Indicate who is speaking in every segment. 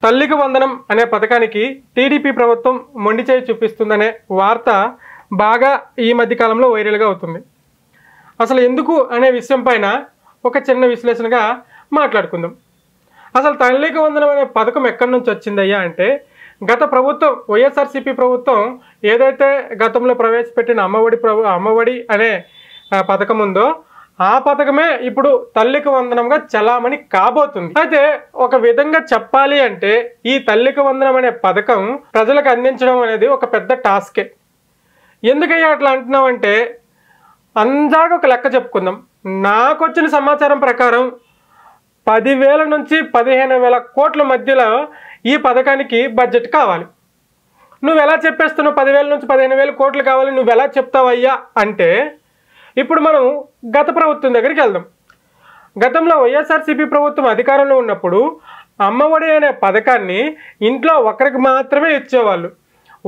Speaker 1: తల్లికి వందనం అనే పథకానికి టీడీపీ ప్రభుత్వం మొండి చేయి చూపిస్తుందనే వార్త బాగా ఈ మధ్య కాలంలో వైరల్గా అవుతుంది. అసలు ఎందుకు అనే విషయం పైన ఒక చిన్న విశ్లేషణగా మాట్లాడుకుందాం. అసలు తల్లికి వందనం అనే పథకం ఎక్కడి నుంచి వచ్చిందయ్యా అంటే, గత ప్రభుత్వం వైఎస్ఆర్సీపీ ప్రభుత్వం ఏదైతే గతంలో ప్రవేశపెట్టిన అమ్మఒడి అనే పథకం ఉందో ఆ పథకమే ఇప్పుడు తల్లికి వందనంగా చలామణి కాబోతుంది. అయితే ఒక విధంగా చెప్పాలి అంటే ఈ తల్లికి వందనం అనే పథకం ప్రజలకు అందించడం అనేది ఒక పెద్ద టాస్కే. ఎందుకయ్యా అట్లా అంటున్నామంటే, అందాక ఒక లెక్క చెప్పుకుందాం. నాకు వచ్చిన సమాచారం ప్రకారం 10,000 నుంచి 15,000 కోట్ల మధ్యలో ఈ పథకానికి బడ్జెట్ కావాలి. నువ్వు ఎలా చెప్పేస్తున్నావు 10,000 నుంచి 15,000 కోట్లు కావాలి, నువ్వు ఎలా చెప్తావయ్యా అంటే, ఇప్పుడు మనం గత ప్రభుత్వం దగ్గరికి వెళ్దాం. గతంలో వైఎస్ఆర్సీపీ ప్రభుత్వం అధికారంలో ఉన్నప్పుడు అమ్మఒడి అనే పథకాన్ని ఇంట్లో ఒకరికి మాత్రమే ఇచ్చేవాళ్ళు.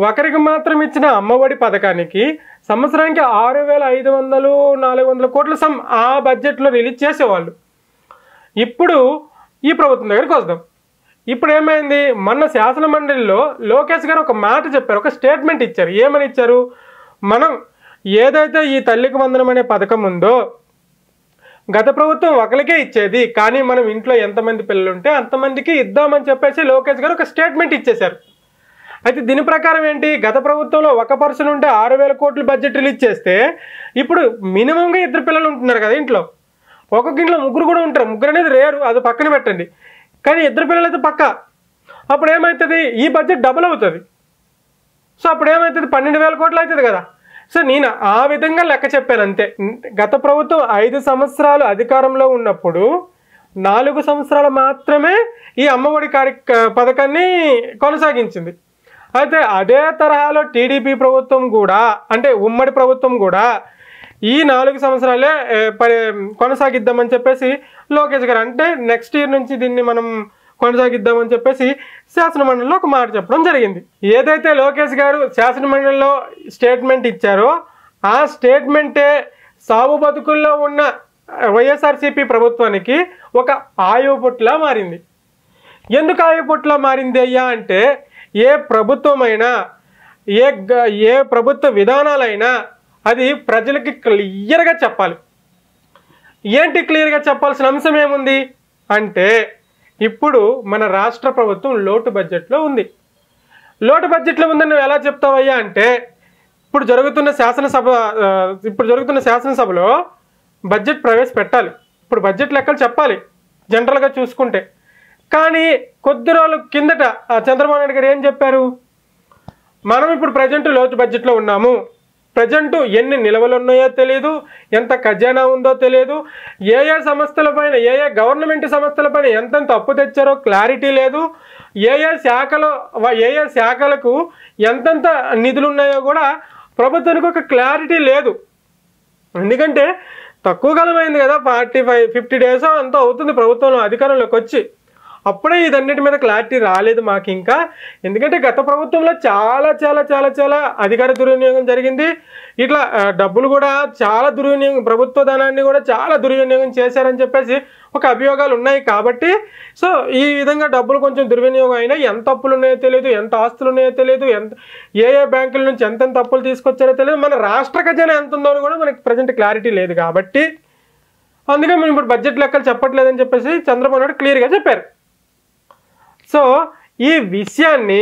Speaker 1: ఒకరికి మాత్రం ఇచ్చిన అమ్మఒడి పథకానికి సంవత్సరానికి 6,500 400 కోట్ల ఆ బడ్జెట్లో రిలీజ్ చేసేవాళ్ళు. ఇప్పుడు ఈ ప్రభుత్వం దగ్గరికి వద్దాం. ఇప్పుడు ఏమైంది, మొన్న శాసన మండలిలో లోకేష్ గారు ఒక మాట చెప్పారు, ఒక స్టేట్మెంట్ ఇచ్చారు. ఏమని ఇచ్చారు, మనం ఏదైతే ఈ తల్లికి వందనం అనే పథకం ఉందో గత ప్రభుత్వం ఒకరికే ఇచ్చేది, కానీ మనం ఇంట్లో ఎంతమంది పిల్లలు ఉంటే అంతమందికి ఇద్దామని చెప్పేసి లోకేష్ గారు ఒక స్టేట్మెంట్ ఇచ్చేశారు. అయితే దీని ప్రకారం ఏంటి, గత ప్రభుత్వంలో ఒక పర్సన్ ఉంటే 6,000 కోట్లు బడ్జెట్ రిలీజ్ చేస్తే ఇప్పుడు మినిమంగా 2 పిల్లలు ఉంటున్నారు కదా ఇంట్లో. ఒక్కొక్క ఇంట్లో 3 కూడా ఉంటారు. 3 అనేది రేరు, అది పక్కన పెట్టండి. కానీ 2 పిల్లలు అయితే పక్క. అప్పుడు ఏమవుతుంది, ఈ బడ్జెట్ డబుల్ అవుతుంది. సో అప్పుడు ఏమవుతుంది, 12,000 కోట్లు అవుతుంది కదా. సో నేను ఆ విధంగా లెక్క చెప్పాను అంతే. గత ప్రభుత్వం 5 సంవత్సరాలు అధికారంలో ఉన్నప్పుడు 4 సంవత్సరాలు మాత్రమే ఈ అమ్మఒడి పథకాన్ని కొనసాగించింది. అయితే అదే తరహాలో టీడీపీ ప్రభుత్వం కూడా, అంటే ఉమ్మడి ప్రభుత్వం కూడా ఈ 4 సంవత్సరాలే కొనసాగిద్దామని చెప్పేసి లోకేష్ గారు, అంటే నెక్స్ట్ ఇయర్ నుంచి దీన్ని మనం కొనసాగిద్దామని చెప్పేసి శాసనమండలిలో ఒక మాట చెప్పడం జరిగింది. ఏదైతే లోకేష్ గారు శాసనమండలిలో స్టేట్మెంట్ ఇచ్చారో ఆ స్టేట్మెంటే సాగు బతుకుల్లో ఉన్న వైఎస్ఆర్సీపీ ప్రభుత్వానికి ఒక ఆయువుపుట్లా మారింది. ఎందుకు ఆయువుపుట్లా మారింది అయ్యా అంటే, ఏ ప్రభుత్వమైనా ఏ ప్రభుత్వ విధానాలైనా అది ప్రజలకి క్లియర్గా చెప్పాలి. ఏంటి క్లియర్గా చెప్పాల్సిన అంశం ఏముంది అంటే, ఇప్పుడు మన రాష్ట్ర ప్రభుత్వం లోటు బడ్జెట్లో ఉంది. లోటు బడ్జెట్లో ఉందని నువ్వు ఎలా చెప్తావయ్యా అంటే, ఇప్పుడు జరుగుతున్న శాసనసభలో బడ్జెట్ ప్రవేశపెట్టాలి. ఇప్పుడు బడ్జెట్ లెక్కలు చెప్పాలి జనరల్గా చూసుకుంటే. కానీ కొద్ది రోజుల కిందట చంద్రబాబు నాయుడు గారు ఏం చెప్పారు, మనం ఇప్పుడు ప్రజెంట్ లోటు బడ్జెట్లో ఉన్నాము, ప్రజెంట్ ఎన్ని నిల్వలు ఉన్నాయో తెలియదు, ఎంత ఖజానా ఉందో తెలియదు, ఏ సంస్థలపైన ఏ గవర్నమెంట్ సంస్థలపైన ఎంతెంత అప్పు తెచ్చారో క్లారిటీ లేదు, ఏ శాఖలకు ఎంతెంత నిధులు ఉన్నాయో కూడా ప్రభుత్వానికి ఒక క్లారిటీ లేదు. ఎందుకంటే తక్కువ కాలం అయింది కదా, 45-50 డేస్ అంతా అవుతుంది ప్రభుత్వంలో అధికారంలోకి వచ్చి. అప్పుడే ఇదన్నిటి మీద క్లారిటీ రాలేదు మాకు ఇంకా. ఎందుకంటే గత ప్రభుత్వంలో చాలా చాలా చాలా చాలా అధికార దుర్వినియోగం జరిగింది. ఇట్లా డబ్బులు కూడా చాలా దుర్వినియోగం, ప్రభుత్వ ధనాన్ని కూడా చాలా దుర్వినియోగం చేశారని చెప్పేసి ఒక అభియోగాలు ఉన్నాయి. కాబట్టి సో ఈ విధంగా డబ్బులు కొంచెం దుర్వినియోగం అయినా, ఎంత అప్పులు ఉన్నాయో తెలియదు, ఎంత ఆస్తులు ఉన్నాయో తెలియదు, ఏ బ్యాంకుల నుంచి ఎంతెంత అప్పులు తీసుకొచ్చారో తెలియదు, మన రాష్ట్ర ఖజానా ఎంత ఉందో కూడా మనకి ప్రజెంట్ క్లారిటీ లేదు. కాబట్టి అందుకే మేము ఇప్పుడు బడ్జెట్ లెక్కలు చెప్పట్లేదని చెప్పేసి చంద్రబాబు నాయుడు క్లియర్గా చెప్పారు. సో ఈ విషయాన్ని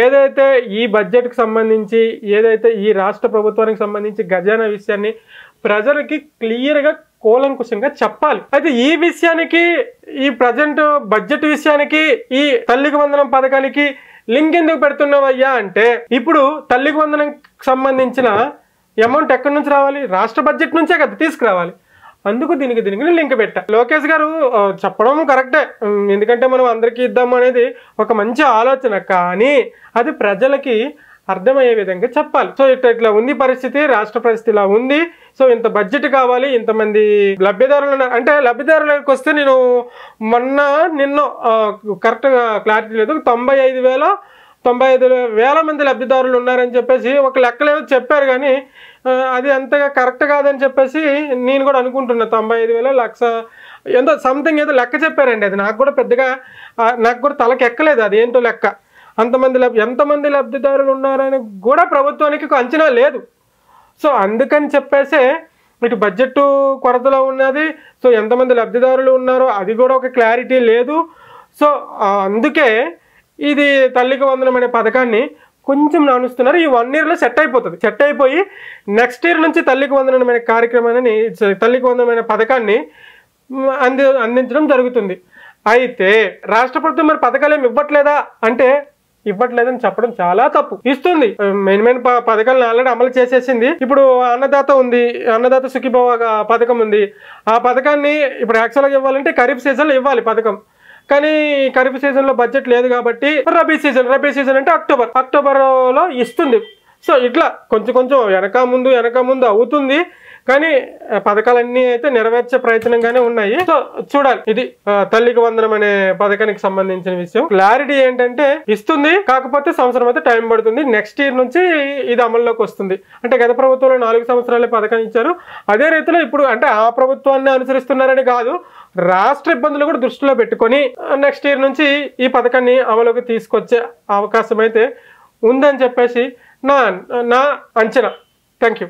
Speaker 1: ఏదైతే ఈ బడ్జెట్కి సంబంధించి, ఏదైతే ఈ రాష్ట్ర ప్రభుత్వానికి సంబంధించి ఖజానా విషయాన్ని ప్రజలకి క్లియర్గా కూలంకుషంగా చెప్పాలి. అయితే ఈ విషయానికి, ఈ ప్రజెంట్ బడ్జెట్ విషయానికి, ఈ తల్లికి వందనం పథకానికి లింక్ ఎందుకు పెడుతున్నావయ్యా అంటే, ఇప్పుడు తల్లికి వందనంకి సంబంధించిన అమౌంట్ ఎక్కడి నుంచి రావాలి, రాష్ట్ర బడ్జెట్ నుంచే కదా తీసుకురావాలి. అందుకు దీనికి లింక్ పెట్టా. లోకేష్ గారు చెప్పడం కరెక్టే, ఎందుకంటే మనం అందరికీ ఇద్దాము అనేది ఒక మంచి ఆలోచన, కానీ అది ప్రజలకి అర్థమయ్యే విధంగా చెప్పాలి. సో ఇట్లా ఉంది పరిస్థితి, రాష్ట్ర పరిస్థితి ఇలా ఉంది. సో ఇంత బడ్జెట్ కావాలి, ఇంతమంది లబ్ధిదారులు ఉన్నారు అంటే, లబ్ధిదారులకు వస్తే నేను నిన్న కరెక్ట్గా క్లారిటీ లేదు, 95,000 మంది లబ్ధిదారులు ఉన్నారని చెప్పేసి ఒక లెక్కలేదో చెప్పారు. కానీ అది అంతగా కరెక్ట్ కాదని చెప్పేసి నేను కూడా అనుకుంటున్నా. 95,000 లక్ష ఎంతో సంథింగ్ ఏదో లెక్క చెప్పారండి. అది నాకు కూడా పెద్దగా నాకు కూడా తలకి ఎక్కలేదు అది ఏంటో లెక్క. ఎంతమంది లబ్ధిదారులు ఉన్నారని కూడా ప్రభుత్వానికి ఒక అంచనా లేదు. సో అందుకని చెప్పేసే ఇటు బడ్జెట్ కొరతలో ఉన్నది. సో ఎంతమంది లబ్ధిదారులు ఉన్నారో అది కూడా ఒక క్లారిటీ లేదు. సో అందుకే ఇది తల్లికి వందనం అనే పథకాన్ని కొంచెం నానుస్తున్నారు. ఈ 1 yearలో సెట్ అయిపోతుంది. సెట్ అయిపోయి నెక్స్ట్ ఇయర్ నుంచి తల్లికి వందనం అనే కార్యక్రమాన్ని, తల్లికి వందనం అనే పథకాన్ని అందించడం జరుగుతుంది. అయితే రాష్ట్ర ప్రభుత్వం మరి పథకాలు ఏమి ఇవ్వట్లేదా అంటే ఇవ్వట్లేదని చెప్పడం చాలా తప్పు. ఇస్తుంది. మెయిన్ పథకాలను ఆల్రెడీ అమలు చేసేసింది. ఇప్పుడు అన్నదాత ఉంది, అన్నదాత సుఖీభవ పథకం ఉంది. ఆ పథకాన్ని ఇప్పుడు యాక్చువల్గా ఇవ్వాలంటే ఖరీఫ్ సీజన్లో ఇవ్వాలి పథకం. కానీ ఖరీఫ్ సీజన్లో బడ్జెట్ లేదు కాబట్టి రబీ సీజన్ అంటే అక్టోబర్లో ఇస్తుంది. సో ఇట్లా కొంచెం వెనక ముందు అవుతుంది. కానీ పథకాలన్నీ అయితే నెరవేర్చే ప్రయత్నంగానే ఉన్నాయి. సో చూడాలి. ఇది తల్లికి వందనం అనే పథకానికి సంబంధించిన విషయం. క్లారిటీ ఏంటంటే ఇస్తుంది, కాకపోతే సంవత్సరం అయితే టైం పడుతుంది. నెక్స్ట్ ఇయర్ నుంచి ఇది అమల్లోకి వస్తుంది. అంటే గత ప్రభుత్వంలో 4 సంవత్సరాలే పథకం ఇచ్చారు. అదే రీతిలో ఇప్పుడు అంటే ఆ ప్రభుత్వాన్ని అనుసరిస్తున్నారని కాదు, రాష్ట్ర ఇబ్బందులు కూడా దృష్టిలో పెట్టుకొని నెక్స్ట్ ఇయర్ నుంచి ఈ పథకాన్ని అమలుకి తీసుకొచ్చే అవకాశం అయితే ఉందని చెప్పేసి నా అంచనా. Thank you.